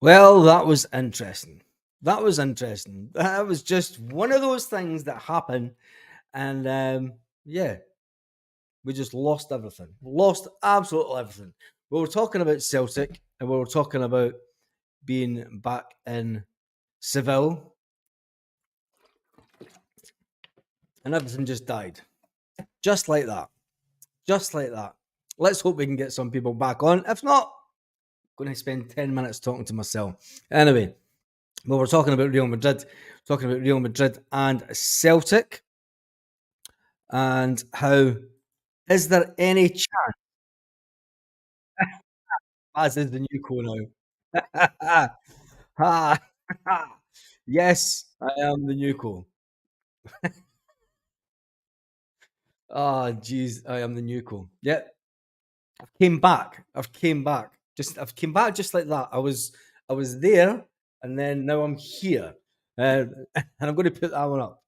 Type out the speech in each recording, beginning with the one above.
Well, that was interesting. That was interesting. That was just one of those things that happen, and yeah, we just lost everything. Lost absolutely everything. We were talking about Celtic, and we were talking about being back in Seville, and everything just died, just like that, just like that. Let's hope we can get some people back on. If not, I'm going to spend 10 minutes talking to myself. Anyway, well, we're talking about Real Madrid and Celtic, and how is there any chance as is the new co now? Ha, yes, I am the new co. Oh, jeez, I am the new co. Yeah, I've came back. I've came back just like that. I was there, and then now I'm here, and I'm going to put that one up.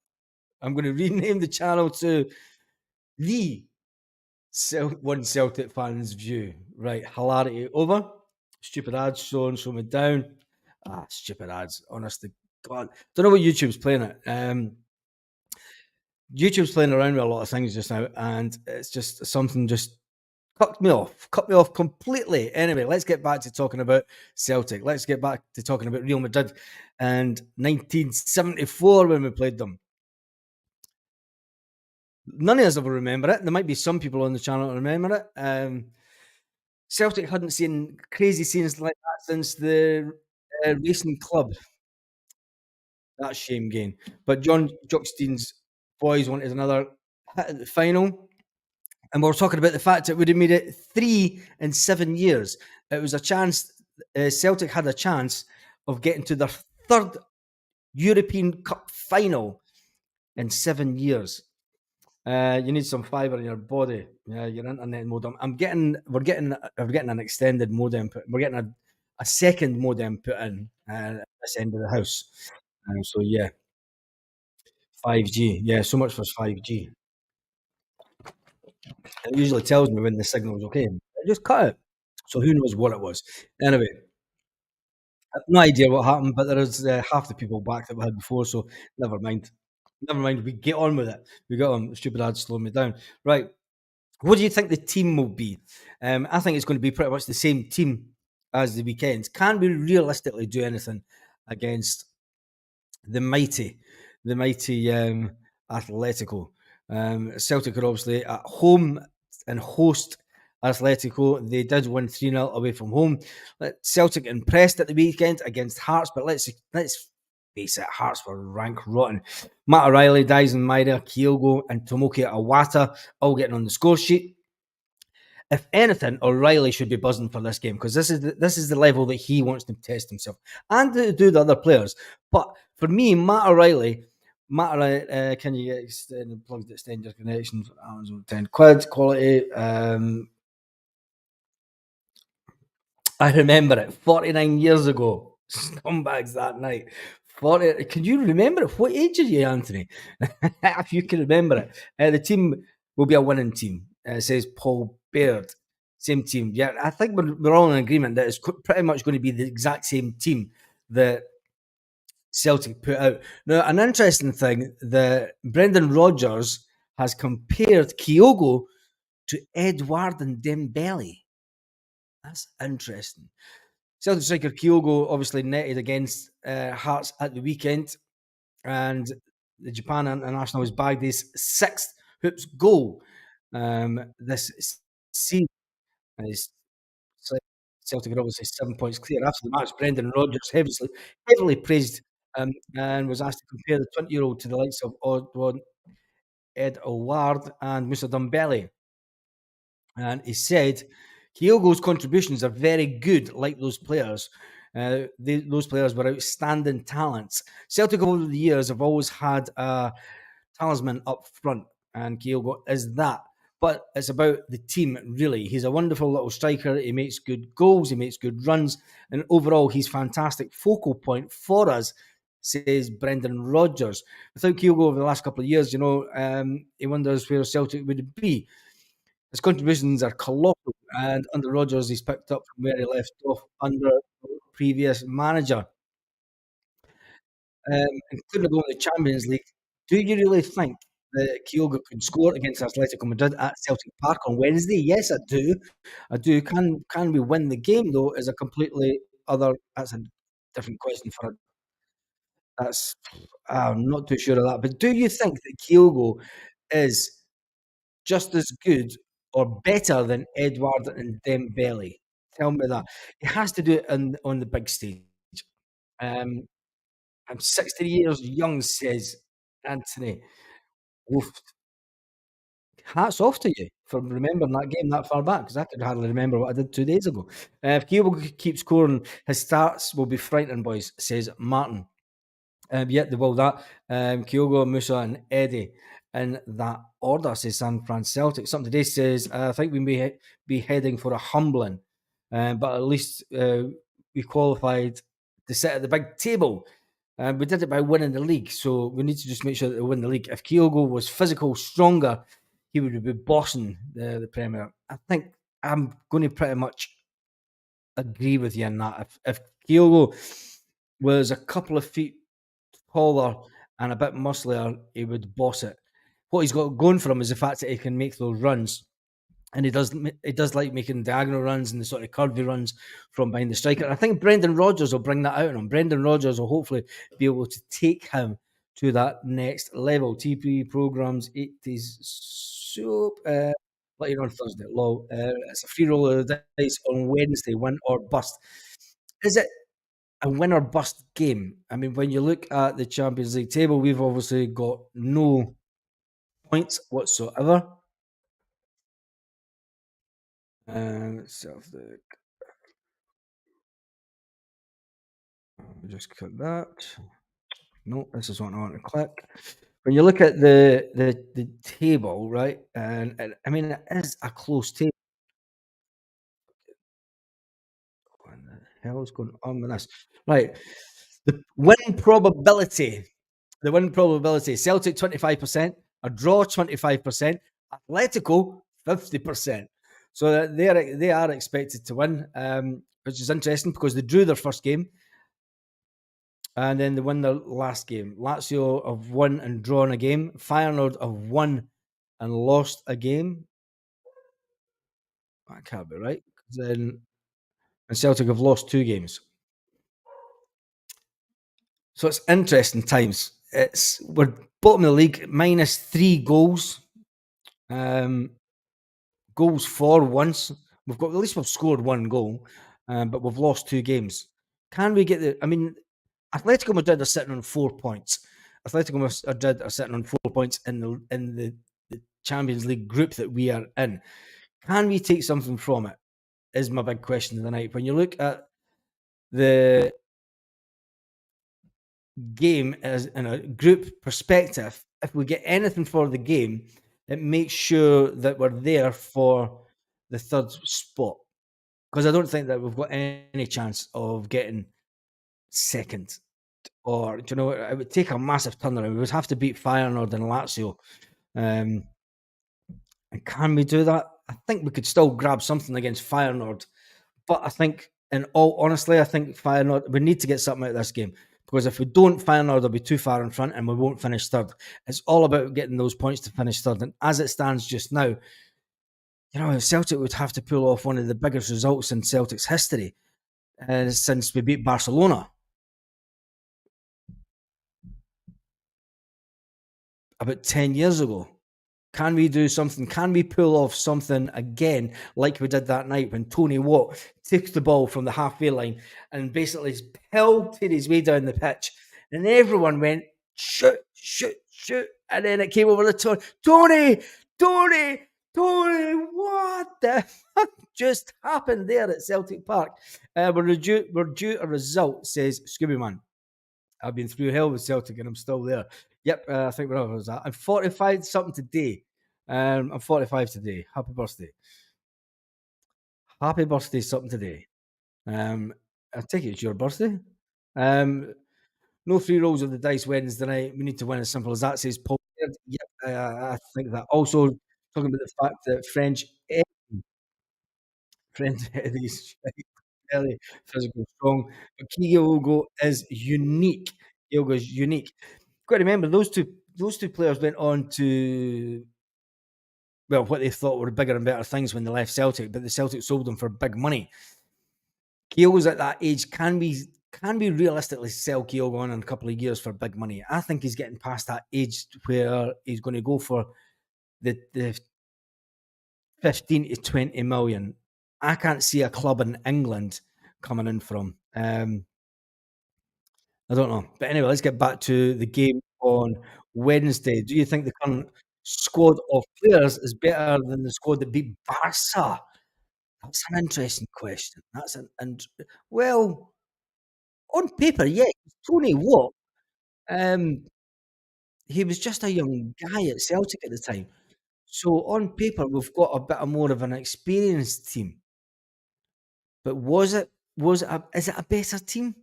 I'm going to rename the channel to the One Celtic Fans View. Right, hilarity over. Stupid ads show me down. Stupid ads. Honestly, God, don't know what YouTube's playing at. YouTube's playing around with a lot of things just now, and it's just something just cut me off completely. Anyway, let's get back to talking about Celtic. Let's get back to talking about Real Madrid and 1974 when we played them. None of us ever remember it. There might be some people on the channel that remember it. Celtic hadn't seen crazy scenes like that since the Racing Club. That shame game. But John Jockstein's boys wanted another hit at the final. And we were talking about the fact it would have made it 3 in 7 years. It was a chance, Celtic had a chance of getting to their third European Cup final in 7 years. You need some fibre in your body. Your internet modem. We're getting an extended modem. We're getting a second modem put in at this end of the house. So yeah, 5G. Yeah, so much for 5G. It usually tells me when the signal's okay. I just cut it. So who knows what it was. Anyway, I've no idea what happened, but there is half the people back that we had before, so never mind. Never mind. We get on with it. We got on. Stupid ads slowing me down. Right. What do you think the team will be? I think it's going to be pretty much the same team as the weekend. Can we realistically do anything against the mighty, the mighty Atletico? Celtic are obviously at home and host Atletico. They did win 3-0 away from home. Celtic impressed at the weekend against Hearts, but let's face it, Hearts were rank rotten. Matt O'Reilly, Dyson Maida, Kyogo, and Tomoki Awata all getting on the score sheet. If anything, O'Reilly should be buzzing for this game because this is the level that he wants to test himself and to do the other players. But for me, Matt O'Reilly, can you get plugged extend your connection for Amazon 10 quid quality? I remember it 49 years ago. Scumbags that night. 40. Can you remember it? What age are you, Anthony? If you can remember it. The team will be a winning team. Says Paul Baird. Same team. Yeah, I think we're all in agreement that it's pretty much going to be the exact same team that Celtic put out. Now, an interesting thing that Brendan Rodgers has compared Kyogo to Edouard and Dembele. That's interesting. Celtic striker Kyogo obviously netted against Hearts at the weekend, and the Japan international has bagged his sixth hoops goal this season. Celtic are obviously 7 points clear. After the match, Brendan Rodgers heavily praised and was asked to compare the 20-year-old to the likes of Ed O'Ward and Musa Dembele. And he said, Kyogo's contributions are very good, like those players. Those players were outstanding talents. Celtic over the years have always had a talisman up front, and Kyogo is that. But it's about the team, really. He's a wonderful little striker. He makes good goals. He makes good runs. And overall, he's fantastic focal point for us, says Brendan Rodgers. Without Kyogo over the last couple of years, he wonders where Celtic would be. His contributions are colossal, and under Rodgers, he's picked up from where he left off under previous manager, including going to the Champions League. Do you really think that Kyogo could score against Atletico Madrid at Celtic Park on Wednesday? Yes, I do. I do. Can we win the game though? Is a completely other. That's a different question for. That's I'm not too sure of that. But do you think that Kyogo is just as good or better than Edouard and Dembele? Tell me that. He has to do it on the big stage. Um, I'm 60 years young, says Anthony. Oof, hats off to you for remembering that game that far back, because I could hardly remember what I did 2 days ago. If Kyogo keeps scoring, his stats will be frightening, boys, says Martin. Yet they will that. Kyogo, Musa, and Eddie in that order, says San Fran Celtic. Something today says, I think we may be heading for a humbling, but at least we qualified to sit at the big table. We did it by winning the league, so we need to just make sure that we win the league. If Kyogo was physical, stronger, he would be bossing the Premier. I think I'm going to pretty much agree with you on that. If Kyogo was a couple of feet taller and a bit musclier, he would boss it. What he's got going for him is the fact that he can make those runs, and he does like making diagonal runs and the sort of curvy runs from behind the striker. And I think Brendan Rodgers will bring that out in him. Brendan Rodgers will hopefully be able to take him to that next level. TP programs 80s soup. Let you know on Thursday. Lol. It's a free roll of the dice on Wednesday, win or bust. Is it a win or bust game? I mean, when you look at the Champions League table, we've obviously got no points whatsoever. Celtic. Just click that. No, this is what I want to click. When you look at the table, right, and I mean it is a close table. What the hell is going on with this? Right, the win probability. The win probability: Celtic 25%, a draw 25%, Atletico 50%. So that they are expected to win, which is interesting because they drew their first game and then they won their last game. Lazio have won and drawn a game. Feyenoord have won and lost a game. That can't be right. Then and Celtic have lost 2 games. So it's interesting times. We're bottom of the league, minus 3 goals. Goals for once. At least we've scored 1 goal, but we've lost 2 games. Can we get the? I mean, Atletico Madrid are sitting on 4 points. Atletico Madrid are sitting on 4 points in the Champions League group that we are in. Can we take something from it? Is my big question of the night. When you look at the game as in a group perspective, if we get anything for the game, it makes sure that we're there for the third spot. Because I don't think that we've got any chance of getting second. Or, do you know, it would take a massive turnaround. We would have to beat Feyenoord and Lazio. And can we do that? I think we could still grab something against Feyenoord. But I think, in all honesty, I think Feyenoord, we need to get something out of this game. Because if we don't, Feyenoord will be too far in front and we won't finish third. It's all about getting those points to finish third. And as it stands just now, you know, Celtic would have to pull off one of the biggest results in Celtic's history since we beat Barcelona about 10 years ago. Can we do something? Can we pull off something again like we did that night when Tony Watt took the ball from the halfway line and basically pelted his way down the pitch? And everyone went, shoot, shoot, shoot. And then it came over the Tony. Tony, what the fuck just happened there at Celtic Park? We're due a result, says Scooby Man. I've been through hell with Celtic and I'm still there. Yep, I think whatever was that. I'm 45 something today. I'm 45 today. Happy birthday. Happy birthday something today. I take it's your birthday. No free rolls of the dice Wednesday night. We need to win as simple as that, says Paul. Yep, I think that. Also, talking about the fact that French Eddie's belly, physical, strong. But Kyogo is unique. Kyogo is unique. Got to remember those two players went on to well, what they thought were bigger and better things when they left Celtic, but the Celtic sold them for big money. Kyogo's at that age. Can we realistically sell Kyogo on in a couple of years for big money? I think he's getting past that age where he's going to go for the 15 to 20 million. I can't see a club in England coming in from. I don't know. But anyway, let's get back to the game on Wednesday. Do you think the current squad of players is better than the squad that beat Barca? That's an interesting question. That's an and well, on paper, yeah, Tony Watt, um, he was just a young guy at Celtic at the time. So on paper, we've got a bit of more of an experienced team. But is it a better team?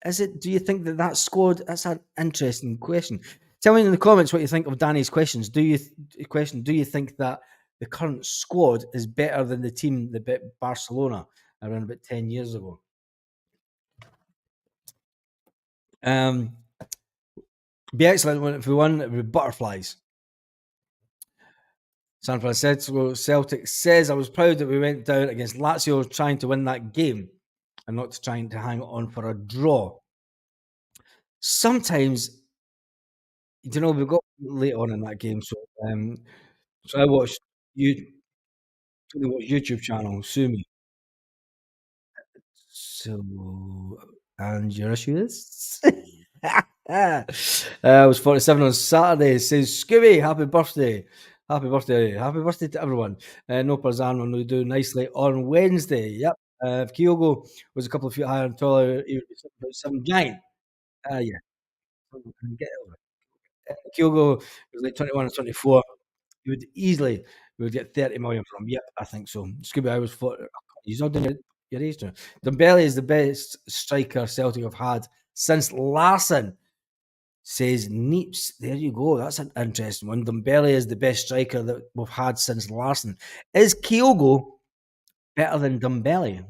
Is it? Do you think that squad? That's an interesting question. Tell me in the comments what you think of Danny's questions. Do you think that the current squad is better than the team that beat Barcelona around about 10 years ago? Um, be excellent if we won with butterflies. San Francisco Celtic says, I was proud that we went down against Lazio trying to win that game and not trying to hang on for a draw. Sometimes, we got late on in that game, so I watched you YouTube channel, Sue Me. So, and your issue is? I was 47 on Saturday. It says, Scooby, happy birthday. Happy birthday. Happy birthday to everyone. No Parzano will do nicely on Wednesday. Yep. If Kyogo was a couple of feet higher and taller, he would be 7'7" giant. Yeah. Get over it. Kyogo was like 21 or 24. You would easily we would get 30 million from him. Yep, I think so. Scooby, I was for he's not doing it your age now. Dembele is the best striker Celtic have had since Larson, says Neeps. There you go. That's an interesting one. Dembele is the best striker that we've had since Larson. Is Kyogo better than Dembele?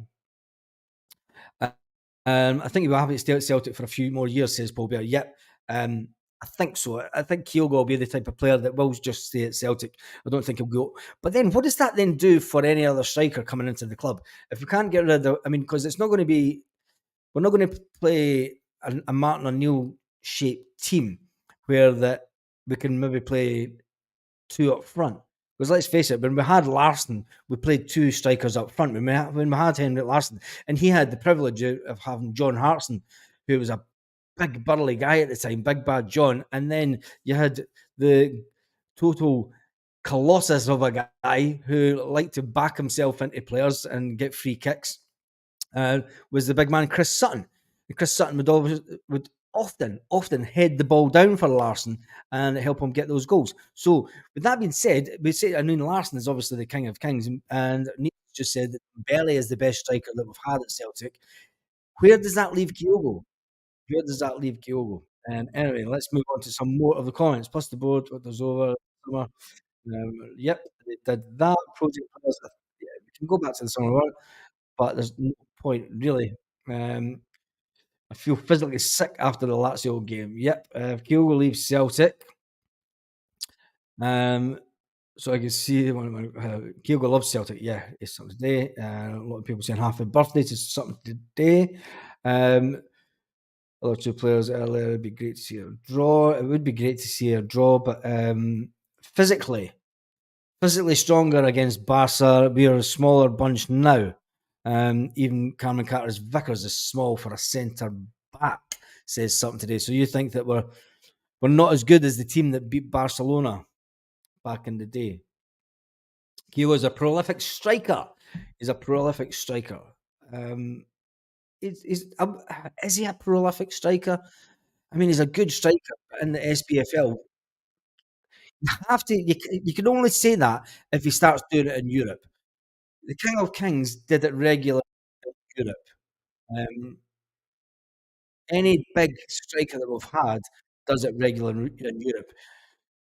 I think he'll have to stay at Celtic for a few more years, says Paul Bear. Yep. I think so. I think Kyogo will be the type of player that will just stay at Celtic. I don't think he'll go. But then what does that then do for any other striker coming into the club? If we can't get rid of because it's not going to be, we're not going to play a Martin O'Neill shaped team where that we can maybe play two up front. Because let's face it, when we had Larsson, we played two strikers up front. When we had Henrik Larsson, and he had the privilege of having John Hartson, who was a big burly guy at the time, big bad John, and then you had the total colossus of a guy who liked to back himself into players and get free kicks. Was the big man Chris Sutton. And Chris Sutton would often head the ball down for Larsson and help him get those goals. So, with that being said, Larsson is obviously the king of kings, and Neil just said that Belly is the best striker that we've had at Celtic. Where does that leave Kyogo? Anyway, let's move on to some more of the comments. Plus the board, what was over summer. Yep, they did that. Project Players. Yeah, we can go back to the summer one, but there's no point really. I feel physically sick after the Lazio game. Yep, Kyogo leaves Celtic. So I can see Kyogo loves Celtic. Yeah, it's something today. A lot of people saying happy birthday to something today. Other two players earlier. It'd be great to see a draw. It would be great to see a draw, but physically stronger against Barca. We are a smaller bunch now. Even Cameron Carter's Vickers is small for a centre back, says something today. So you think that we're not as good as the team that beat Barcelona back in the day? Kyogo is a prolific striker. He's a prolific striker. Is he a prolific striker? I mean, he's a good striker in the SPFL. You can only say that if he starts doing it in Europe. The King of Kings did it regularly in Europe. Um, any big striker that we've had does it regularly in Europe.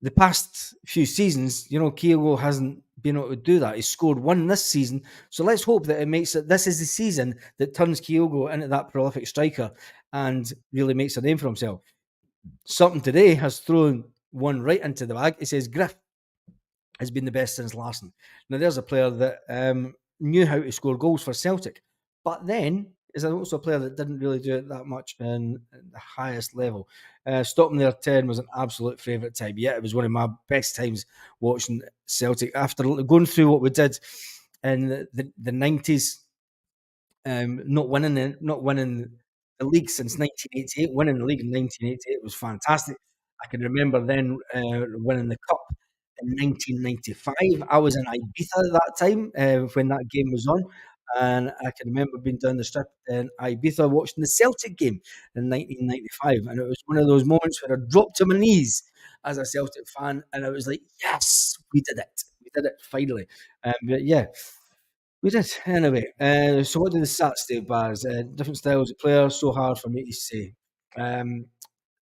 the past few seasons, Kyogo hasn't been able to do that. He's scored one this season, so let's hope that it makes it. This is the season that turns Kyogo into that prolific striker and really makes a name for himself. Something today has thrown one right into the bag. It says Griff has been the best since Larson. Now, there's a player that knew how to score goals for Celtic, but then is also a player that didn't really do it that much in the highest level. Stopping there 10 was an absolute favourite time. Yeah, it was one of my best times watching Celtic after going through what we did in the 90s, not winning the league since 1988. Winning the league in 1988 was fantastic. I can remember then winning the cup in 1995. I was in Ibiza at that time when that game was on, and I can remember being down the strip in Ibiza watching the Celtic game in 1995, and it was one of those moments where I dropped to my knees as a Celtic fan, and I was like, "Yes, we did it! We did it finally!" But yeah, we did. Anyway, so what do the stats do, Baz? Different styles of players, so hard for me to say. Um,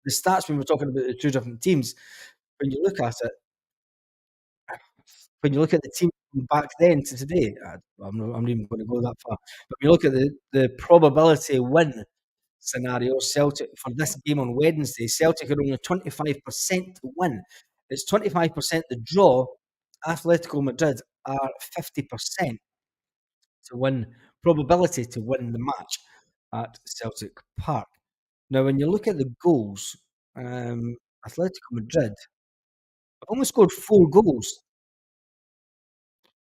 the stats, when we're talking about the two different teams, when you look at it, when you look at the team from back then to today, I'm not even going to go that far. But when you look at the probability win scenario, Celtic for this game on Wednesday, Celtic are only 25% to win. It's 25% the draw. Atletico Madrid are 50% to win, probability to win the match at Celtic Park. Now, when you look at the goals, Atletico Madrid have only scored 4 goals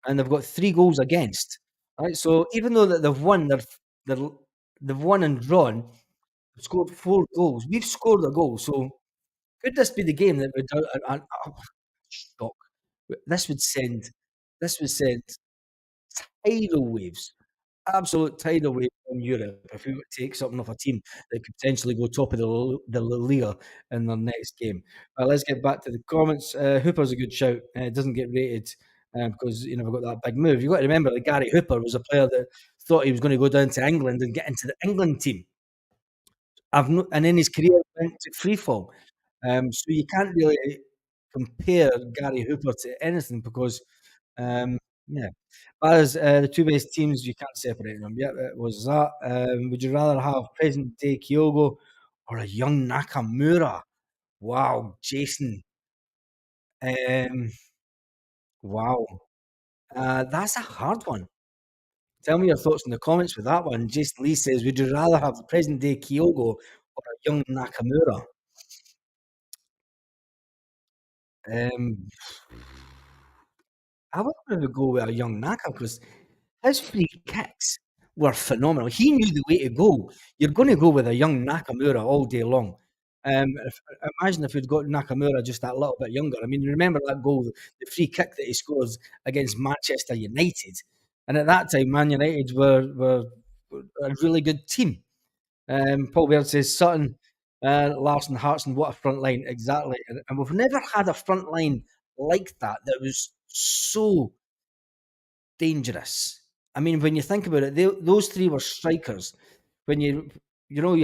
and they've got 3 goals against. Right, so even though that they're, they've won and drawn, they've scored 4 goals. We've scored a goal, so could this be the game that would shock? This would send this would send tidal waves, absolute tidal wave in Europe if we were to take something off a team that could potentially go top of the La Liga in their next game. Let's get back to the comments. Hooper's a good shout. It doesn't get rated because he never got that big move. You've got to remember that Gary Hooper was a player that thought he was going to go down to England and get into the England team. And in his career went to free fall. So you can't really compare Gary Hooper to anything because, yeah. Whereas the two best teams, you can't separate them. Yeah, it was that. Would you rather have present day Kyogo or a young Nakamura? Wow, Jason. Um, wow. That's a hard one. Tell me your thoughts in the comments with that one. Jason Lee says, would you rather have the present day Kyogo or a young Nakamura? Um, I would probably go with a young Naka because his free kicks were phenomenal. He knew the way to go. You're going to go with a young Nakamura all day long. Imagine if we'd got Nakamura just that little bit younger. I mean, remember that goal, the free kick that he scores against Manchester United, and at that time, Man United were a really good team. Paul Baird says Sutton, Larson, Hartson, what a front line exactly, and we've never had a front line like that that was so dangerous. I mean, when you think about it, those three were strikers. When you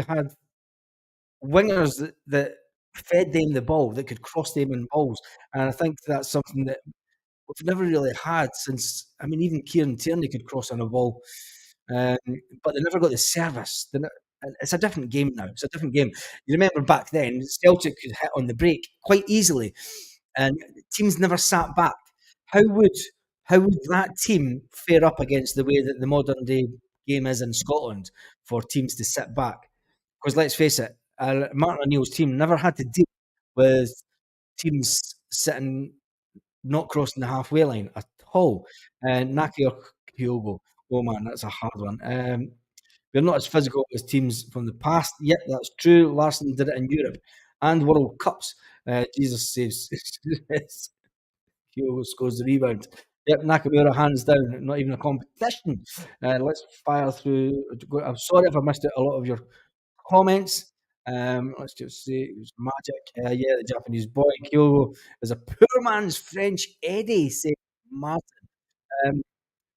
had wingers that fed them the ball, that could cross them in balls, and I think that's something that we've never really had since. I mean, even Kieran Tierney could cross on a ball, um, but they never got the service. It's a different game now. It's a different game. You remember back then, Celtic could hit on the break quite easily, and teams never sat back. How would how would that team fare up against the way that the modern day game is in Scotland for teams to sit back? Because let's face it, Martin O'Neill's team never had to deal with teams sitting not crossing the halfway line at all. Naki or Kyogo, oh man, that's a hard one. We're not as physical as teams from the past. Yep, that's true. Larson did it in Europe and World Cups. Jesus saves. Kyogo scores the rebound. Yep, Nakamura hands down, not even a competition. Let's fire through. I'm sorry if I missed out a lot of your comments. Let's just say it was magic. Yeah, the Japanese boy Kyogo is a poor man's French Eddie, said Martin. Um,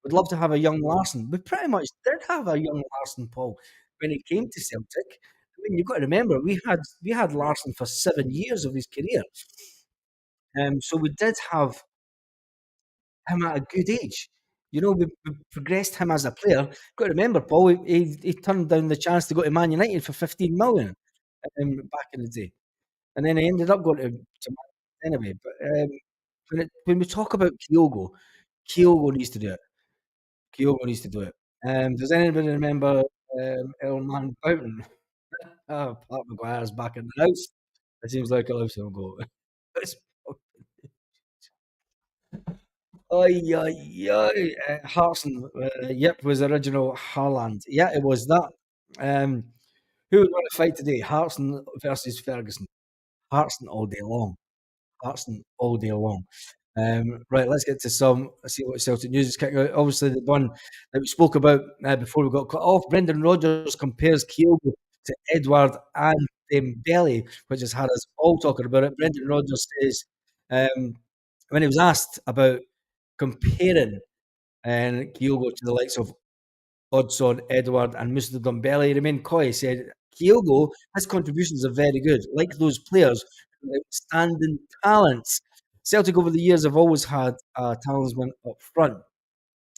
would love to have a young Larson. We pretty much did have a young Larson, Paul, when he came to Celtic. I mean, you've got to remember we had Larson for 7 years of his career. So we did have him at a good age. You know, we progressed him as a player. Got to remember, Paul, he turned down the chance to go to Man United for 15 million back in the day, and then he ended up going to Man anyway. But when we talk about Kyogo, Kyogo needs to do it. Kyogo needs to do it. Does anybody remember El Man Boughton? Pat Maguire's back in the house. It seems like a lifetime ago. It's Ay, ay, ay. Hartson, yep, was original Haaland. Yeah, it was that. Um, who would want to fight today? Hartson versus Ferguson. Hartson all day long. Hartson all day long. Right, let's get to some. Let's see what Celtic news is kicking out. Obviously, the one that we spoke about before we got cut off. Brendan Rodgers compares Kyogo to Edouard and Dembele, which has had us all talking about it. Brendan Rodgers says when he was asked about comparing Kyogo to the likes of Hodgson, Edward, and Mr. Dembele, he remained coy. He said, Kyogo, his contributions are very good, like those players with outstanding talents. Celtic over the years have always had a talisman up front,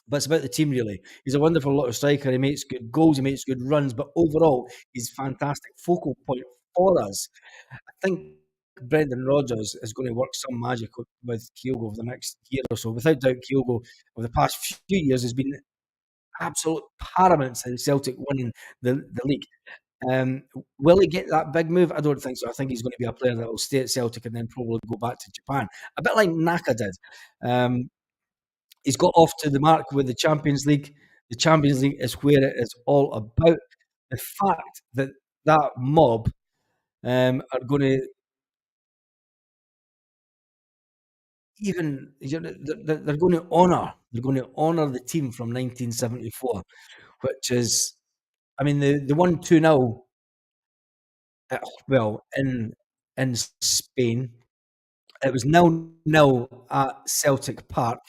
but it's about the team, really. He's a wonderful little striker. He makes good goals, he makes good runs, but overall, he's a fantastic focal point for us. I think Brendan Rodgers is going to work some magic with Kyogo over the next year or so. Without doubt, Kyogo over the past few years has been absolute paramount to Celtic winning the league. Will he get that big move? I don't think so. I think he's going to be a player that will stay at Celtic and then probably go back to Japan, a bit like Naka did. Um, he's got off to the mark with the Champions League. The Champions League is where it is all about. The fact that that mob are going to even they're going to honour the team from 1974, which is, I mean, the won 2-0 well in Spain. It was 0-0 at Celtic Park.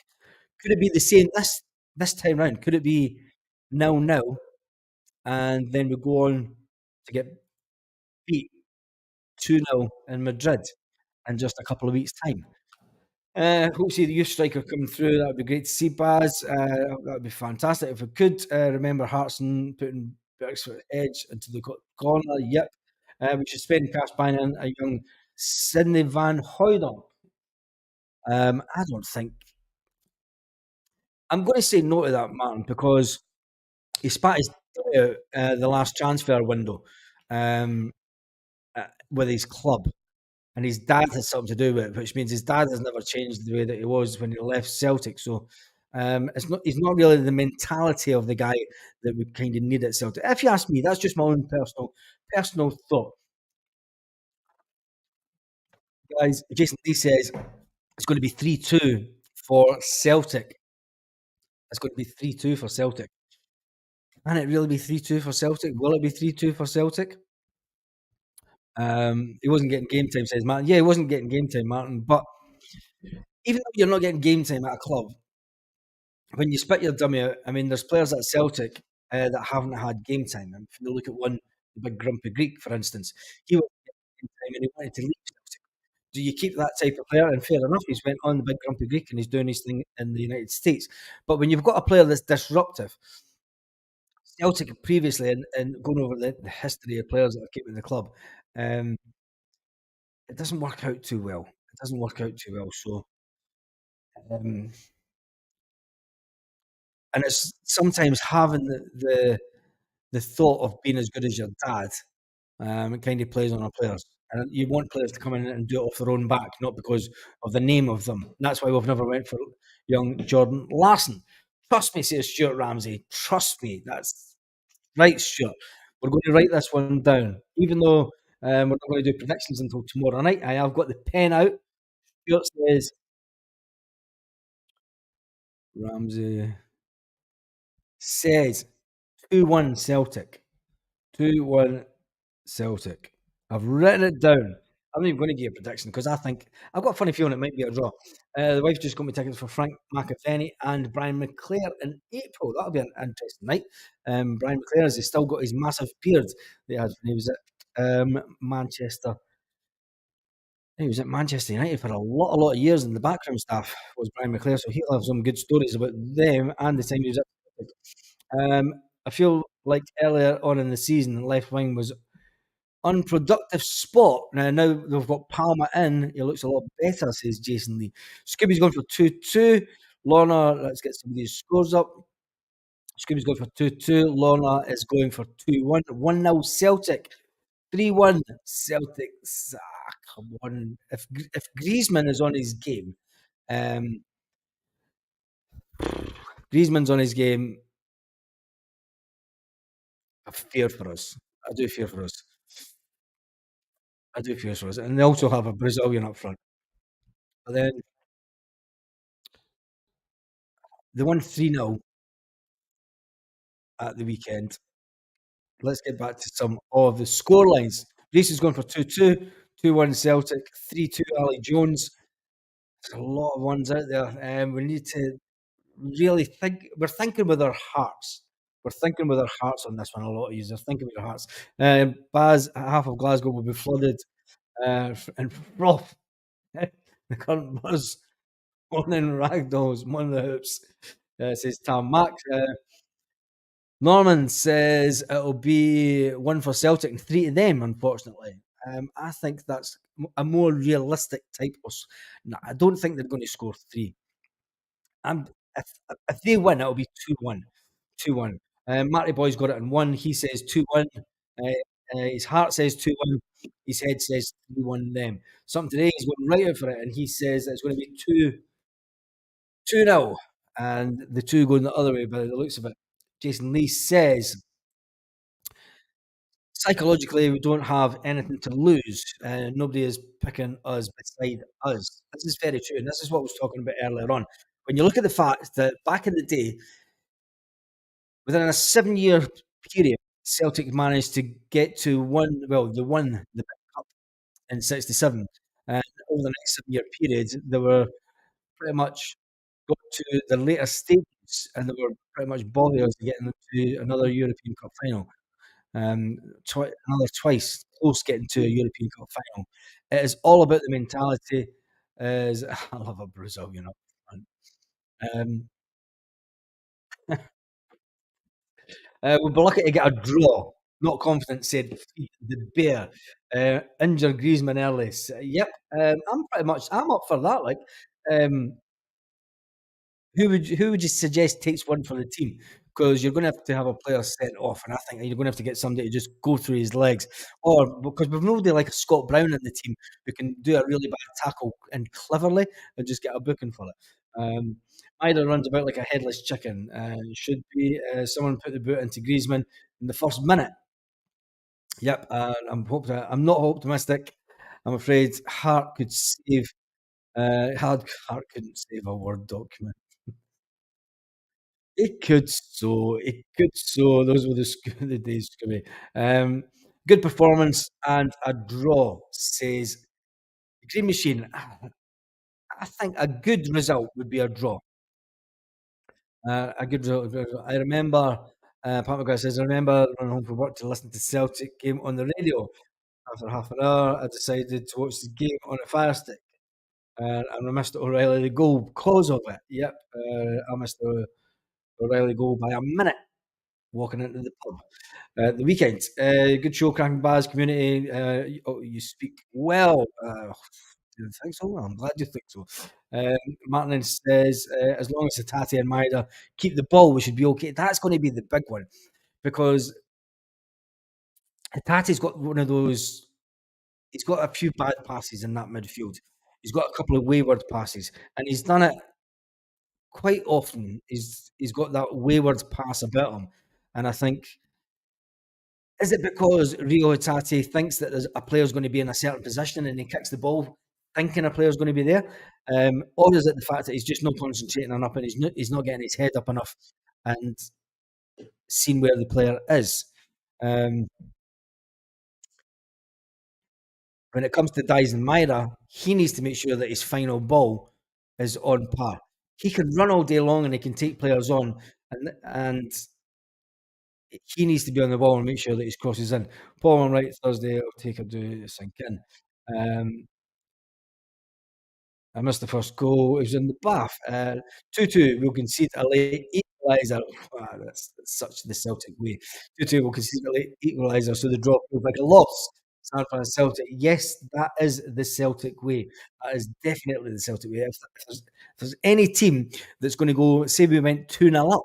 Could it be the same this time round? Could it be 0-0 and then we go on to get beat 2-0 in Madrid in just a couple of weeks' time? Hope to see the youth striker coming through. That would be great to see, Baz. That would be fantastic if we could. Remember Hartson putting Beresford edge into the corner. Yep. We should spend cash buying in a young Sidney Van Hooydonk. I don't think I'm going to say no to that, Martin, because he spat his eye out the last transfer window um, with his club, and his dad has something to do with it, which means his dad has never changed the way that he was when he left Celtic. So it's not he's not really the mentality of the guy that we kind of need at Celtic. If you ask me, that's just my own personal thought. Guys, Jason Lee says it's going to be 3-2 for Celtic. It's going to be 3-2 for Celtic. Can it really be 3-2 for Celtic? Will it be 3-2 for Celtic? He wasn't getting game time, says Martin. Yeah, he wasn't getting game time, Martin. But even though you're not getting game time at a club, when you spit your dummy out, I mean, there's players at Celtic that haven't had game time. And if you look at one, the big grumpy Greek, for instance, he was getting game time and he wanted to leave Celtic. Do you keep that type of player? And fair enough, he's went on the big grumpy Greek and he's doing his thing in the United States. But when you've got a player that's disruptive, Celtic previously, and going over the history of players that have kept in the club, um, it doesn't work out too well. It doesn't work out too well. So, um, and it's sometimes having the thought of being as good as your dad. It kind of plays on our players, and you want players to come in and do it off their own back, not because of the name of them. And that's why we've never went for young Jordan Larson. Trust me, says Stuart Ramsey. Trust me. That's right, Stuart. We're going to write this one down, even though we're not going to do predictions until tomorrow night. I have got the pen out. Stuart says Ramsey says 2-1 Celtic. 2-1 Celtic. I've written it down. I'm not even going to give you a prediction because I think I've got a funny feeling it might be a draw. The wife just got me tickets for Frank McAfenny and Brian McClare in April. That'll be an interesting night. Brian McClare, has he still got his massive beard that he had when he was at Manchester He was at Manchester United for a lot of years, and the backroom staff was Brian McClair, so he'll have some good stories about them and the time he was at Celtic. I feel like earlier on in the season, left wing was unproductive spot. Now they've got Palmer in, he looks a lot better, says Jason Lee. Scooby's going for 2-2. Lorna, let's get some of these scores up. Scooby's going for 2-2. Lorna is going for 2-1. 1-0 Celtic. 3-1 Celtics. Come on. If Griezmann is on his game, um, Griezmann's on his game, I fear for us. I do fear for us. I do fear for us. And they also have a Brazilian up front. But then they won 3-0 at the weekend. Let's get back to some of the scorelines. Reece is going for 2-2, 2-1 Celtic, 3-2 Ali Jones. There's a lot of ones out there. We need to really think. We're thinking with our hearts. We're thinking with our hearts on this one. A lot of you are thinking with your hearts. Baz, half of Glasgow will be flooded and froth. The current buzz morning ragdolls, one of the hoops, says Tam Mac. Norman says it'll be one for Celtic and three to them, unfortunately. I think that's a more realistic type of. No, I don't think they're going to score three. I'm, if, if they win, it'll be 2-1. 2-1. Matty Boy's got it in one. He says 2-1. His heart says 2-1. His head says 3-1 them. Something today, he's going right out for it, and he says it's going to be 2-0. And the two going the other way by the looks of it. Jason Lee says psychologically, we don't have anything to lose. Nobody is picking us beside us. This is very true. And this is what I was talking about earlier on. When you look at the fact that back in the day, within a 7-year period, Celtic managed to get to they won the Big Cup in 67. And over the next 7-year period, they were pretty much got to the later stages and they were pretty much bothered to getting into another European Cup final. Another twice close getting to a European Cup final. It is all about the mentality. Is I love a Brazilian up front. We'll be lucky to get a draw. Not confident, said the Bear. Injure Griezmann early. Yep, I'm up for that. Like, who would you suggest takes one for the team? Because you're going to have a player sent off, and I think you're going to have to get somebody to just go through his legs, or because we've nobody like Scott Brown in the team who can do a really bad tackle and cleverly and just get a booking for it. Either runs about like a headless chicken. Should be someone put the boot into Griezmann in the first minute. Yep, I'm not optimistic. I'm afraid Hart could save. Hart couldn't save a Word document. It could so. It could so. Those were the days, Scooby. Good performance and a draw, says Green Machine. I think a good result would be a draw. A good result. I remember, Pat McGuire says, I remember running home from work to listen to Celtic game on the radio. After half an hour, I decided to watch the game on a Fire Stick. And I missed O'Reilly the goal because of it. Yep, I missed the O'Reilly goal by a minute walking into the pub. The weekend. Good show, cracking bars, community. You speak well. Do you think so? I'm glad you think so. Martin says, as long as Hatate and Maida keep the ball, we should be okay. That's going to be the big one because Hatate's got one of those. He's got a few bad passes in that midfield. He's got a couple of wayward passes, and he's done it quite often. He's got that wayward pass about him, and I think. Is it because Rio Hatate thinks that there's a player's going to be in a certain position and he kicks the ball thinking a player's going to be there? Or is it the fact that he's just not concentrating enough and he's not getting his head up enough and seeing where the player is? Um, when it comes to Dyson Myra, he needs to make sure that his final ball is on par. He can run all day long and he can take players on, and he needs to be on the ball and make sure that his crosses in. Paul on right Thursday, it'll take a do to sink in. I missed the first goal. It was in the bath. 2-2, we'll concede a late equaliser. Wow, that's such the Celtic way. 2-2, we'll concede a late equaliser, so the draw feels like a loss. Sad for Celtic. Yes, that is the Celtic way. That is definitely the Celtic way. If there's any team that's gonna go, say we went 2-0 up,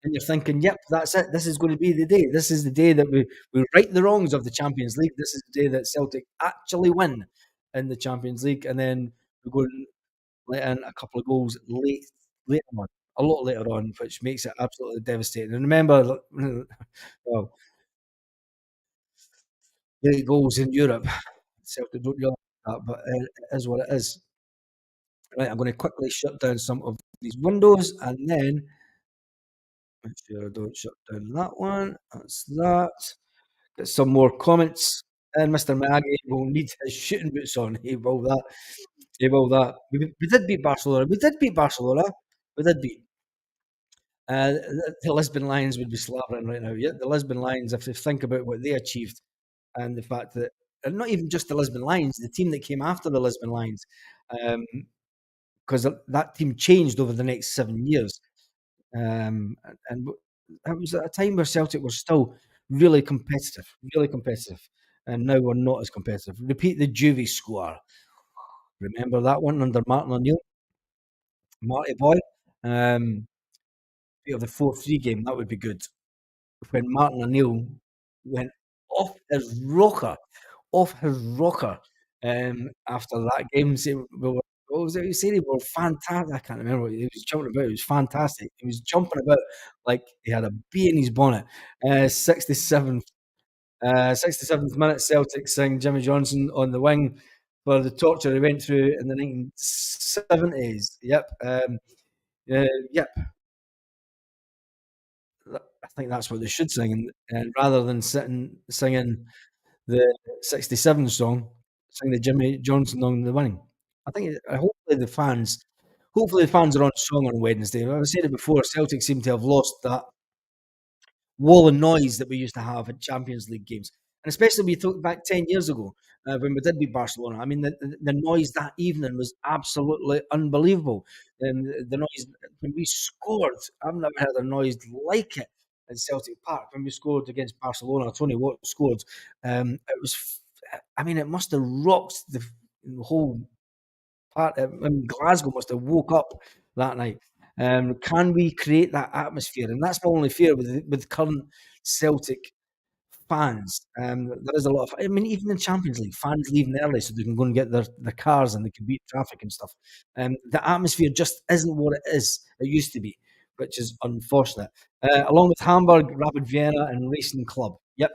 and you're thinking, "Yep, that's it. This is gonna be the day. This is the day that we right the wrongs of the Champions League. This is the day that Celtic actually win in the Champions League," and then we go and let in a couple of goals later on, a lot later on, which makes it absolutely devastating. And remember, well, late goals in Europe, Celtic don't really like that, but it is what it is. Right, I'm gonna quickly shut down some of these windows and then make sure I don't shut down that one. That's that. Get some more comments. And Mr. Miyagi will need his shooting boots on. He will that. He will that. We did beat Barcelona. We did beat Barcelona. We did beat. The Lisbon Lions would be slavering right now. Yeah, the Lisbon Lions, if they think about what they achieved and the fact that, and not even just the Lisbon Lions, the team that came after the Lisbon Lions, because that team changed over the next 7 years. And that was at a time where Celtic were still really competitive, and now we're not as competitive. Repeat the Juvie score. Remember that one under Martin O'Neill, Marty boy. Um, Of the 4-3 game, that would be good. When Martin O'Neill went off his rocker, after that game, saying we were, what was it he said? We were fantastic. I can't remember what he was jumping about. It was fantastic. He was jumping about like he had a bee in his bonnet. 67th, 67th minute, Celtic sing Jimmy Johnson on the wing for the torture he went through in the 1970s. Yep. Yep. I think that's what they should sing, and rather than singing the '67 song, sing the Jimmy Johnson on the winning. I think hopefully the fans are on song on Wednesday. I've said it before, Celtic seem to have lost that wall of noise that we used to have at Champions League games. And especially we thought back 10 years ago when we did beat Barcelona. I mean, the noise that evening was absolutely unbelievable. And the noise when we scored, I've never heard a noise like it at Celtic Park. When we scored against Barcelona, Tony Watt scored. It was, I mean, it must have rocked the whole part. I mean, Glasgow must have woke up that night. Can we create that atmosphere? And that's my only fear with current Celtic fans. There is a lot of, I mean, even in Champions League, fans leaving early so they can go and get their cars and they can beat traffic and stuff. The atmosphere just isn't what it used to be, which is unfortunate. Along with Hamburg, Rapid Vienna, and Racing Club. Yep.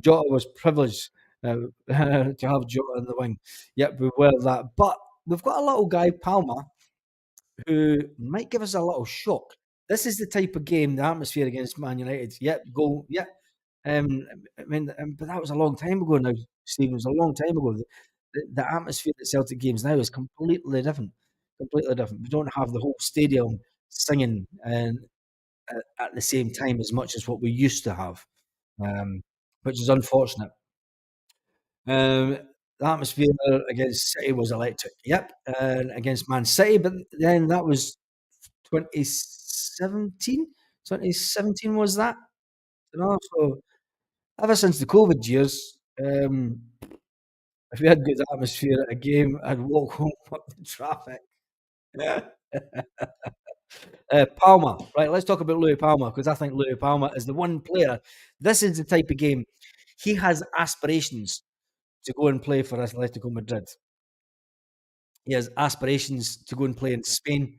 Jota was privileged to have Jota in the wing. Yep, we were that. But we've got a little guy, Palma, who might give us a little shock. This is the type of game, the atmosphere against Man United. Yep, goal. Yep. I mean, but that was a long time ago now, Stephen. It was a long time ago. The atmosphere at Celtic games now is completely different. Completely different. We don't have the whole stadium singing and at the same time as much as what we used to have, which is unfortunate. The atmosphere against City was electric. Yep, and against Man City, but then that was 2017. 2017 was that? You know, so ever since the COVID years, if we had good atmosphere at a game, I'd walk home up the traffic. Palmer, right? Let's talk about Louis Palmer because I think Louis Palmer is the one player. This is the type of game he has aspirations to go and play for Atletico Madrid. He has aspirations to go and play in Spain.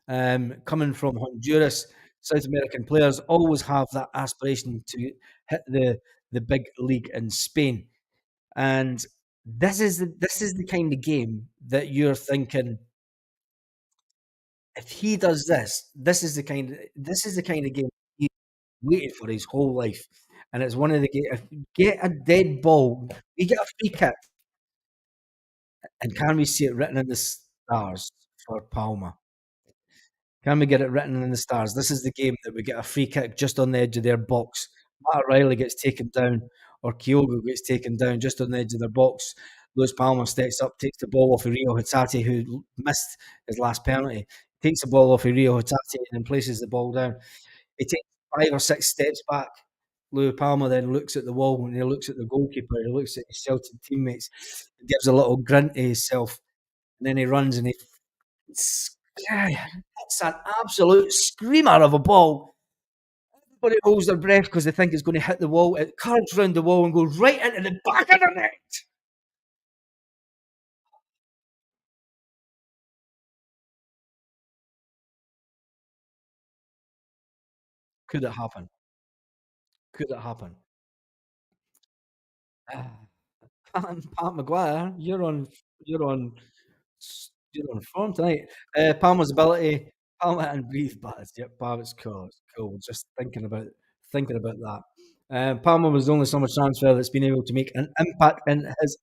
Coming from Honduras, South American players always have that aspiration to hit the big league in Spain. And this is the kind of game that you're thinking, if he does this, this is the kind of game he waited for his whole life. And it's one of the if you get a dead ball, we get a free kick, and can we see it written in the stars for Palma? Can we get it written in the stars? This is the game that we get a free kick just on the edge of their box. Matt Riley gets taken down, or Kyogo gets taken down just on the edge of their box. Lewis Palmer steps up, takes the ball off of Rio Hatate, who missed his last penalty. Takes the ball off of Rio Hatate and then places the ball down. He takes 5 or 6 steps back. Lewis Palmer then looks at the wall and he looks at the goalkeeper. He looks at his Celtic teammates. He gives a little grunt to himself, and then he runs and he hits an absolute screamer of a ball. Everybody holds their breath because they think it's going to hit the wall. It curves round the wall and goes right into the back of the net. Could it happen? Could it happen? Ah, Pat Maguire, you're on form tonight. Palmer's ability, Palmer and breathe batters. Yep, Palmer, it's cool. It's cool. Just thinking about that. Palmer was the only summer transfer that's been able to make an impact in his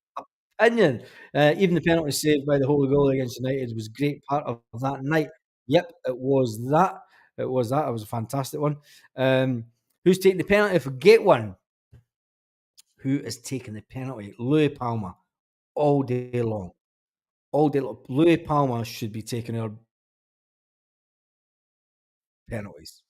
opinion. Even the penalty saved by the Holy Goal against United was a great part of that night. Yep, it was that. It was that. It was a fantastic one. Who's taking the penalty? Forget one. Who is taking the penalty? Louis Palmer. All day long. All day long. Louis Palmer should be taking our penalties,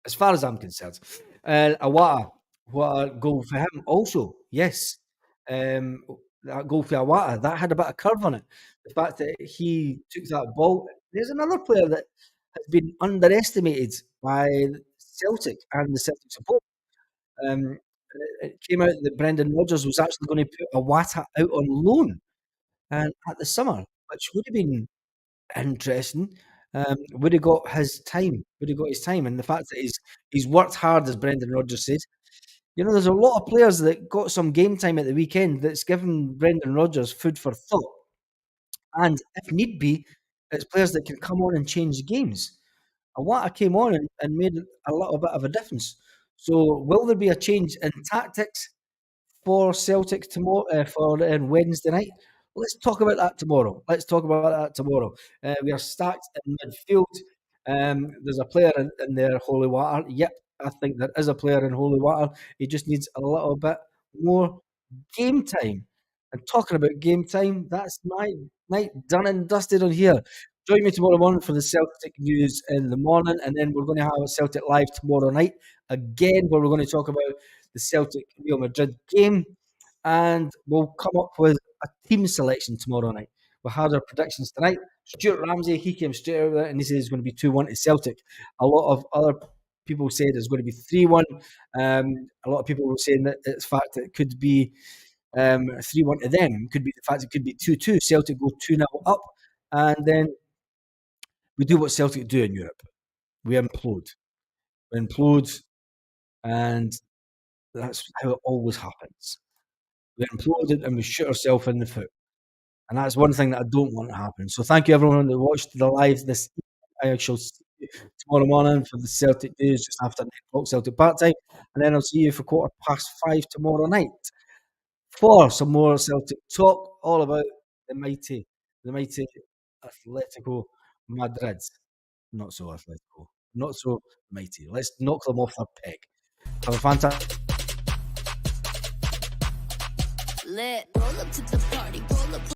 as far as I'm concerned. Awata, what a goal for him. Also, yes, that goal for Awata, that had a bit of curve on it. The fact that he took that ball. There's another player that has been underestimated by Celtic and the Celtic support. It came out that Brendan Rodgers was actually going to put Awata out on loan and at the summer, which would have been interesting. Would have got his time. Would have got his time, and the fact that he's worked hard, as Brendan Rodgers said. There's a lot of players that got some game time at the weekend that's given Brendan Rodgers food for thought. And if need be, it's players that can come on and change games. Awata came on and made a little bit of a difference. So, will there be a change in tactics for Celtic tomorrow for Wednesday night? Let's talk about that tomorrow. We are stacked in midfield. There's a player in there, Holy Water. Yep, I think there is a player in Holy Water. He just needs a little bit more game time. And talking about game time, that's my night done and dusted on here. Join me tomorrow morning for the Celtic news in the morning, and then we're going to have a Celtic Live tomorrow night again, where we're going to talk about the Celtic Real Madrid game, and we'll come up with a team selection tomorrow night. We had our predictions tonight. Stuart Ramsey, he came straight out there and he said it's going to be 2-1 to Celtic. A lot of other people said it's going to be 3-1. A lot of people were saying that it's fact that it could be 3-1 to them. Could be the fact it could be 2-2. Celtic go 2-0 up, and then we do what Celtic do in Europe. We implode. And that's how it always happens. We implode and we shoot ourselves in the foot. And that's one thing that I don't want to happen. So thank you everyone that watched the live this evening. I shall see you tomorrow morning for the Celtic news just after 9 o'clock Celtic part time. And then I'll see you for 5:15 tomorrow night for some more Celtic talk, all about the mighty Atletico Madrid. Not so Atletico. Not so mighty. Let's knock them off their peg. Have a fantastic Lit. Roll up to the party. Roll up.